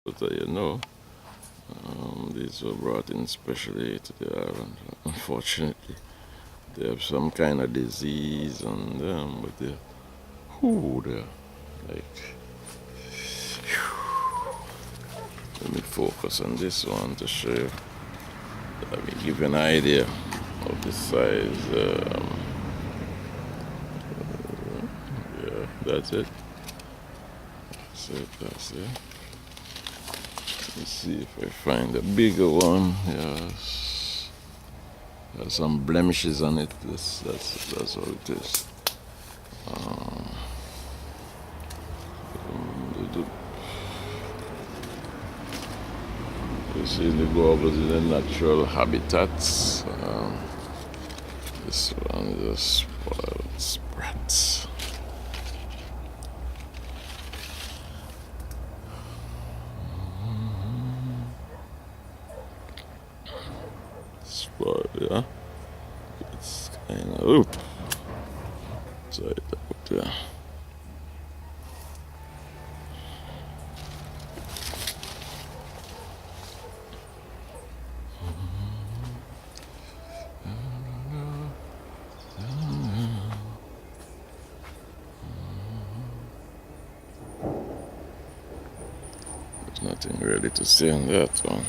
But you know, these were brought in specially to the island. Unfortunately, they have some kind of disease on them, but they're like. Let me focus on this one to show you. Let me give you an idea of the size. Yeah, that's it. That's it. Let me see if I find a bigger one. Yes. There's some blemishes on it. That's all it is. This usually go over to the natural habitats. This one is a spoiled sprat. Spoiled, yeah. It's kind of oop. Sorry, yeah. There's nothing really to say on that one.